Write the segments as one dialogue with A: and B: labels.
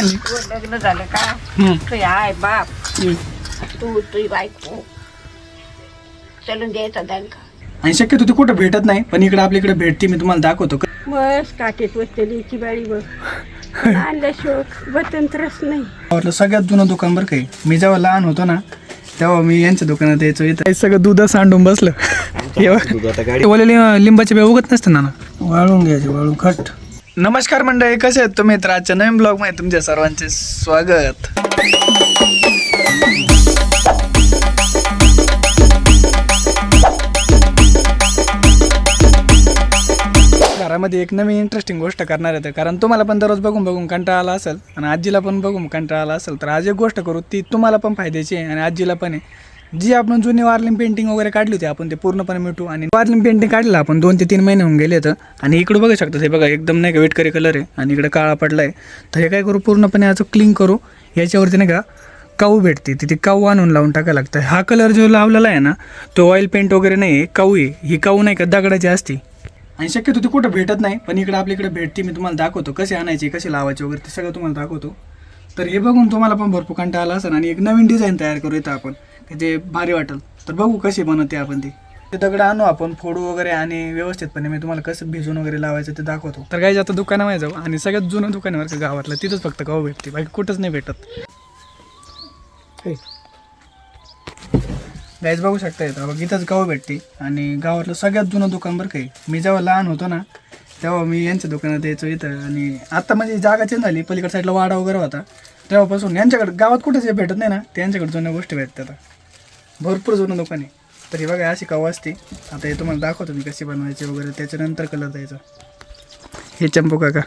A: म्हणली
B: लग्न झालं का काही आहे बाप तू तुझी बायको चलून द्यायचा का
A: आणि शक्यतो ते कुठं भेटत नाही, पण इकडे आपल्याकडे भेटते. मी तुम्हाला दाखवतो.
B: बस काठीत बसतेलीची बाळी बघ आणल्याशिवाय स्वतंत्रच नाही.
A: गावातलं सगळ्यात जुनं दुकान बरं काही. मी जेव्हा लहान होतो ना तेव्हा मी यांच्या दुकानात यायचो. इथं सगळं दूध सांडून बसलं. लिंबाचे बिया उगत नसते ना, वाळून घ्यायचे, वाळू खट. नमस्कार मंडळी, कसे आहेत तुम्ही? तर आजच्या नवीन ब्लॉग मध्ये तुमच्या सर्वांचे स्वागत. घरामध्ये एक नवीन इंटरेस्टिंग गोष्ट करणार आहे, कारण तुम्हाला पण दररोज बघून बघून कंटाळा आला असेल आणि आजीला पण बघून कंटाळा आला असेल. तर आज एक गोष्ट करू, ती तुम्हाला पण फायद्याची आहे आणि आजीला पण आहे. जी आपण जुनी वारलिंग पेंटिंग वगैरे काढली होती, आपण ते पूर्णपणे मिटू. आणि वारलिंग पेंटिंग काढलं आपण 2 ते 3 महिने होऊन गेले तर. आणि इकडे बघू शकता, हे बघा एकदम नाही का वेटकरी कलर आहे आणि इकडे काळा पडला आहे. तर हे काय करू, पूर्णपणे याचं क्लीन करू. याच्यावरती नाही का काऊ भेटते, ती काऊ आणून लावून टाकायला लागतं. हा कलर जो लावलेला आहे ना, तो ऑइल पेंट वगैरे नाही आहे, काऊ आहे. ही काऊ नाही का दगडाची असते आणि शक्यतो ती कुठं भेटत नाही, पण इकडे आपल्याकडे भेटते. मी तुम्हाला दाखवतो कसे आणायचे, कसे लावायचे वगैरे, ते सगळं तुम्हाला दाखवतो. तर हे बघून तुम्हाला पण भरपूर कंटाळा आला असेल आणि एक नवीन डिझाईन तयार करू इथं आपण, की जे भारी वाटेल. तर बघू कशी बनवते आपण ते दगड आणू आपण, फोडू वगैरे आणि व्यवस्थितपणे मी तुम्हाला कसं भिजून वगैरे लावायचं ते दाखवतो. तर गाईज आता दुकानामध्ये जाऊ आणि सगळ्यात जुनं दुकानावर का गावातलं, तिथंच फक्त गाव भेटते, बाकी कुठंच नाही भेटत. गाईज बघू शकता येतं बघ, इथंच गाव भेटते आणि गावातलं सगळ्यात जुनं दुकान बरं काही. मी जेव्हा लहान होतो ना तेव्हा मी यांच्या दुकानात यायचो इथं. आणि आता म्हणजे जागा चेंज झाली, पलीकडे साईडला वाडा वगैरे होता, तेव्हापासून यांच्याकडे गावात कुठेच भेटत नाही ना, त्यांच्याकडे जुन्या गोष्टी भेटतात. भरपूर जुनं दुकान आहे. तर हे बघा अशी काव असते. आता हे तुम्हाला दाखवतो मी कशी बनवायची वगैरे, त्याच्यानंतर कलर द्यायचा. हे चंपू काका.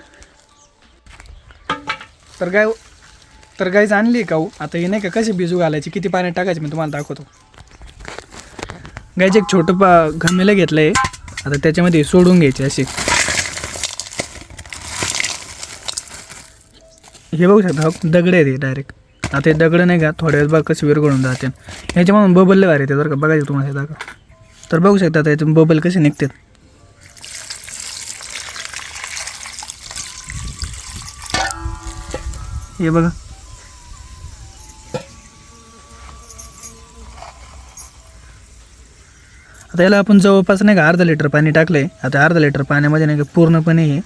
A: तर गाईज आणली काऊ. आता हे नाही का कशी भिजू घालायची, किती पाण्यात टाकायची मी तुम्हाला दाखवतो. गाईज एक छोटं घमेलं घेतलं आहे, आता त्याच्यामध्ये सोडून घ्यायचे असे. हे बघू शकता दगड आहे ते डायरेक्ट. आता हे दगड नाही का थोड्या वेळ बघ कसे विरघळून जाते. ह्याच्यामधून बबल लय भारी येते बरं का, बघायचं तुम्हाला हे दाखवा. तर बघू शकता आता याच्यातून बबल कसे निघतात. हे बघा, आता याला आपण जवळपास नाही का अर्धा लिटर पाणी टाकलं आहे. आता अर्धा लिटर पाण्यामध्ये नाही का पूर्णपणे हे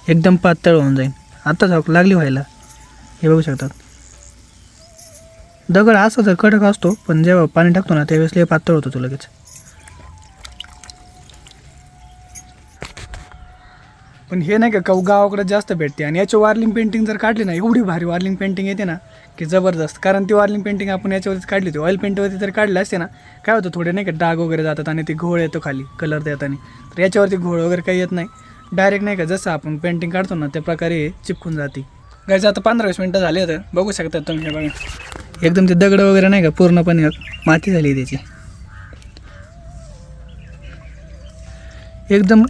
A: एकदम पातळ होऊन जाईल. आत्ताच लागली व्हायला. हे बघू शकतात दगड असा तर कडक असतो, पण जेव्हा पाणी टाकतो ना त्यावेळेस लय पातळ होतो तो लगेच. पण हे नाही का गावाकडे जास्त भेटते. आणि याची वारलिंग पेंटिंग जर काढली ना, एवढी भारी वारलिंग पेंटिंग येते ना की जबरदस्त. कारण ती वारलिंग पेंटिंग आपण याच्यावरतीच काढली होती. ऑइल पेंटवरती जर काढली असते ना, काय होतं थोडे नाही का डाग वगैरे जातात आणि ती घोळ येतो खाली कलर देताना. तर याच्यावरती घोळ वगैरे काही येत नाही, डायरेक्ट नाही का जसं आपण पेंटिंग काढतो ना त्या प्रकारे चिपकून जाते. गायचं आता 15-20 मिनटं झाले तर बघू शकतात तुम्ही. हे बघा एकदम ते दगड वगैरे नाही का पूर्णपणे माती झाली त्याची. एकदम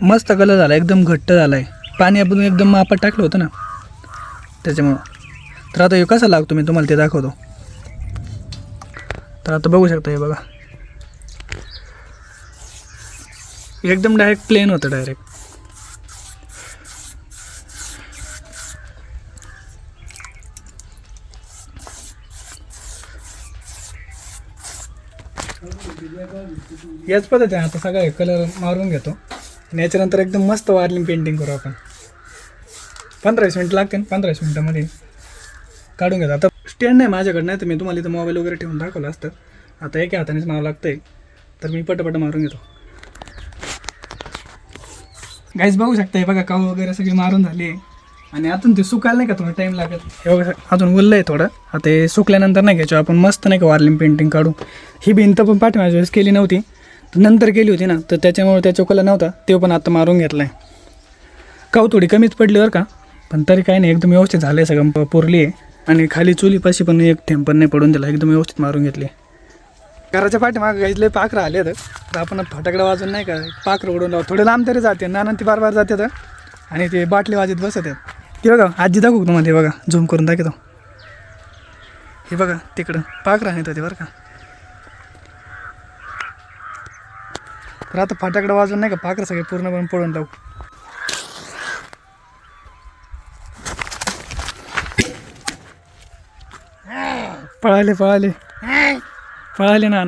A: मस्त कलर झाला, एकदम घट्ट झाला आहे. पाणी आपण एकदम मापात टाकलं होतं ना त्याच्यामुळं. तर आता हे कसं लागतो मी तुम्हाला ते दाखवतो. तर आता बघू शकता, हे बघा एकदम डायरेक्ट प्लेन होतं डायरेक्ट. याच पद्धतीने आता सगळं कलर मारून घेतो आणि याच्यानंतर एकदम मस्त वारलिंग पेंटिंग करू आपण. 15-20 मिनटं लागते, 15-20 मिनटामध्ये काढून घेतो. आता स्टँड नाही माझ्याकडे, नाही तर मी तुम्हाला इथं मोबाईल वगैरे ठेवून दाखवलं असतं. आता एका हातानेच मारावं लागतं आहे, तर मी पटपट मारून घेतो. गाईज बघू शकता, हे बघा काऊ वगैरे सगळी मारून झाली आहे. आणि आतून ते सुकायला नाही का थोडं टाईम लागत. हे बघा अजून उरलं आहे थोडं. आता हे सुकल्यानंतर नाही घ्यायचो आपण, मस्त नाही का वारलिंग पेंटिंग काढू. ही भिंत पण पाठीमागच्या वेळेस केली नव्हती, नंतर केली होती ना, तर त्याच्यामुळे त्या कलर नव्हता, ते पण आता मारून घेतला आहे. काऊ थोडी कमीच पडली बरं का, पण तरी काही नाही, एकदम व्यवस्थित झालं आहे, सगळं पुरली आहे. आणि खाली चुलीपाशी पण एक थेंब पण नाही पडून दिला, एकदम व्यवस्थित मारून घेतली. घराच्या पाठीमागं गाईजले पाखरं आले तर आपण फटाकडा वाजून नाही का पाखरं उडून लावू. थोडे लांब तरी जाते ना, ती बार जाते तर. आणि ते बाटली वाजत बसत आहेत. ते बघा आजी दाखवू तुम्हाला, हे बघा झूम करून दाखवतो. हे बघा तिकडं पाखरं आणत होते बरं का. तर आता फटाकडा वाजून नाही का पाखरं सगळे पूर्णपणे पडून लावू. पळाले ना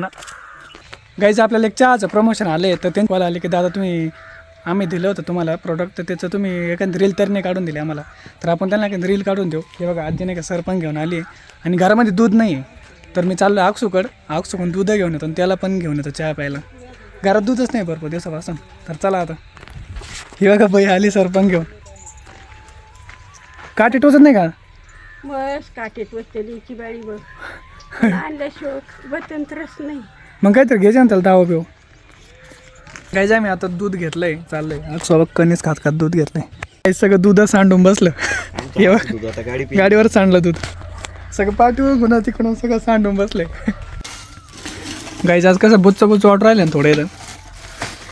A: गाईचं आपल्याला एक चहाचं प्रमोशन आले तर ते मला आले की दादा तुम्ही आम्ही दिलं होतं तुम्हाला प्रोडक्ट तर त्याचं तुम्ही एखादी रील तर नाही काढून दिली आम्हाला तर आपण त्यांना एखादी रील काढून देऊ हे बघा आजी नाही का सरपण घेऊन आली आणि घरामध्ये दूध नाही आहे तर मी चाललो आकसूकडून दूध घेऊन येतो आणि त्याला पण घेऊन येतो चहा प्यायला घरात दूधच नाही भरपूर दिवसापासून तर चला आता ही बघा बाई आली सरपण घेऊन काठी टोचत नाही का
B: बस काटेत वस्तलीची बाळी बघ आणलं शोक स्वतंत्रच नाही
A: मग काहीतरी घ्यायचं ना त्याला दावा पिऊ काय जाय मी आता दूध घेतलंय चाललंय सोबत कणीस खात दूध घेतलंय काही सगळं दूध सांडून बसलं गाडीवर सांडलं दूध सगळं पाठीवर गुन्हा तिकडून सगळं सांडून बसलंय गाईचं आज कसं बुच्च ऑर्डर राहिलं ना थोडं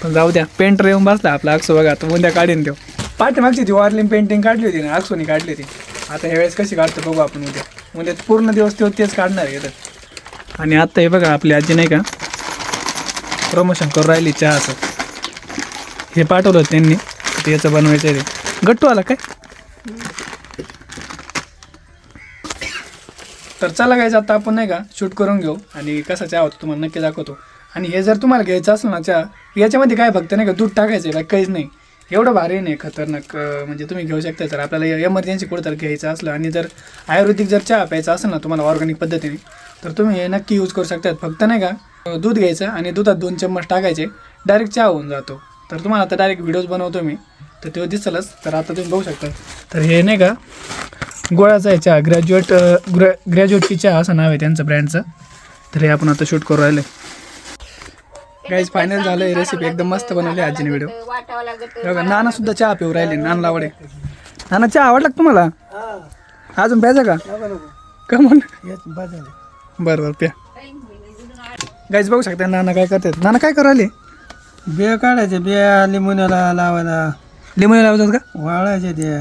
A: पण जाऊ द्या पेंटर येऊन बसला आपला अक्षो बघा आता उद्या काढीन देऊ पाठीमागची ती वॉर्लिंग पेंटिंग काढली होती ना अक्षोनी काढली होती आता ह्यावेळेस कशी काढतो बघू आपण उद्या पूर्ण दिवस तेच काढणार आहे आणि आत्ता हे बघा आपली आजी नाही का प्रमोशन करून राहिली चहाचं हे पाठवलं होतं त्यांनी ते याचं बनवायचं आहे ते गट्टू आला काय तर चला गायचं आता आपण नाही का शूट करून घेऊ आणि कसा चहा होतो तुम्हाला नक्की दाखवतो आणि हे जर तुम्हाला घ्यायचं असलं ना चहा याच्यामध्ये काय फक्त नाही का दूध टाकायचं आहे बाकी काहीच नाही एवढं भारी नाही खतरनाक म्हणजे तुम्ही घेऊ शकता जर आपल्याला एमर्जन्सी कुठं तर घ्यायचं असलं आणि जर आयुर्वेदिक जर चहा प्यायचा असेल ना तुम्हाला ऑर्गॅनिक पद्धतीने तर तुम्ही हे नक्की यूज करू शकतात फक्त नाही का दूध घ्यायचं आणि दुधात 2 चम्मच टाकायचे डायरेक्ट चहा होऊन जातो तर तुम्हाला आता डायरेक्ट व्हिडिओज बनवतो मी तर ते दिसलंच तर आता तुम्ही बघू शकता तर हे नाही का गोळ्याचा आहे चहा ग्रॅज्युएटची चहा असं नाव आहे त्यांचं ब्रँडचं तर हे आपण आता शूट करू राहिलं गाईज फायनल झालं रेसिपी एकदम मस्त बनवली आजीने व्हिडिओ
B: वाटावं लागत
A: बघा नाना सुद्धा चहा पिऊ राहिले नानाला आवडे नाना चहा आवडला का तुम्हाला अजून प्यायचा का का म्हणून बरं प्या गाईज बघू शकता नाना काय करतात नाना काय करू राहिले
C: बिया काढायचे बिया लिंबूला लावायला
A: लिंबू लावतात का
C: वाळायचे ते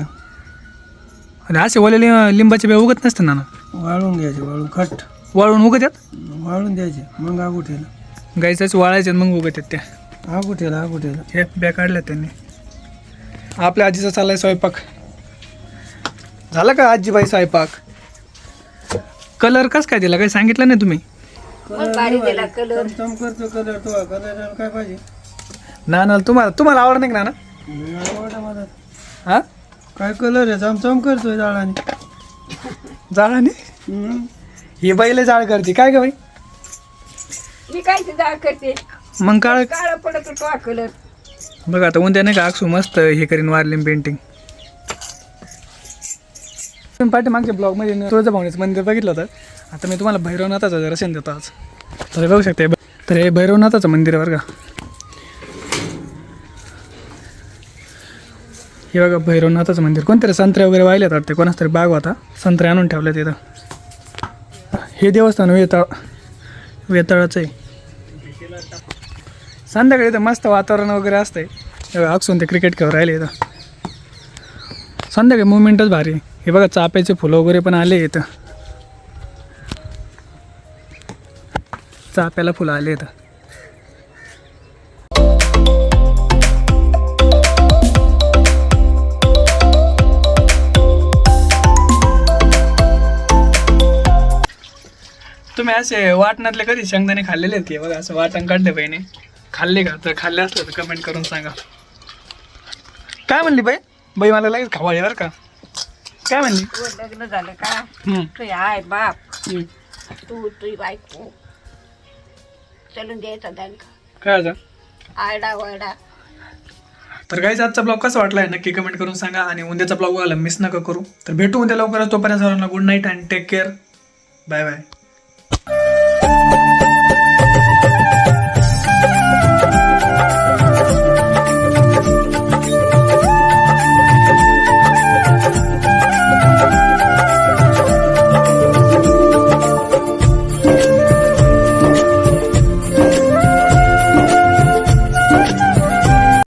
A: आणि असे ओले लिंबाचे बिया उगत नसते नाना
C: वाळून घ्यायचे वाळून खट
A: वाळून उगत
C: वाळून द्यायचे मग आगुठेला
A: गाईचाच वाळायचे मग उगत आहेत त्या
C: आगुठेला
A: हे बिया काढल्या त्यांनी आपल्या आजीचा चाललाय स्वयंपाक झाला का आजीबाई स्वयंपाक कलर कस काय दिला काही सांगितलं नाही तुम्ही
B: भारी दिला कलर
C: चम करतो कलर तो कलर काय पाहिजे
A: नाना तुम्हाला आवड नाही का नाना
C: आवडा माझा
A: हा
C: काय कलर आहे चमचम करतोय जाळाने
A: जाळाने ही बाईला जाळ करते काय का बाई
B: मी काय जाळ करते
A: मग काळ
B: काळा पडत होतो हा कलर
A: बघा आता उद्या नाही का अक्षू मस्त हे करीन वारलीन पेंटिंग तुम्ही पाठीमागच्या ब्लॉगमध्ये तुळजाभवानीचं मंदिर बघितलं होतं आता मी तुम्हाला भैरवनाथाचं दर्शन देतो आज तर बघू शकते तर हे भैरवनाथाचं मंदिर आहे बरं का हे बघा भैरवनाथाचं मंदिर कोणतरी संत्रे वगैरे वाहिले वाटते कोणाच तरी बाग होता संत्रे आणून ठेवले तिथं हे देवस्थान वेताळाचं आहे संध्याकाळी इथं मस्त वातावरण वगैरे असतंय अक्षून ते क्रिकेट खेळून राहिले इथं संध्याकाळी मुवमेंटच भारी आहे हे बघा चाफ्याचे फुलं वगैरे पण आले इथं चाफ्याला फुलं आले इथं तुम्ही असे वाटणातले कधी शेंगदाणे खाल्लेले आहेत की बघा असं वाटण काढले बहिणी खाल्ले का तर खाल्ले असलं तर कमेंट करून सांगा काय म्हणली बाई मला लगेच खावाळे बरं का काय म्हणली
B: लग्न झालं का तुझी आय बाप तुझी बायको चलून द्यायचा दणका
A: काय आता
B: आरडा वरडा
A: तर गाईज आजचा ब्लॉग कसा वाटलाय नक्की कमेंट करून सांगा आणि उद्याचा ब्लॉग बघायला मिस नका करू तर भेटू उद्या लवकरच तोपर्यंत सर्वांना good night and take care bye bye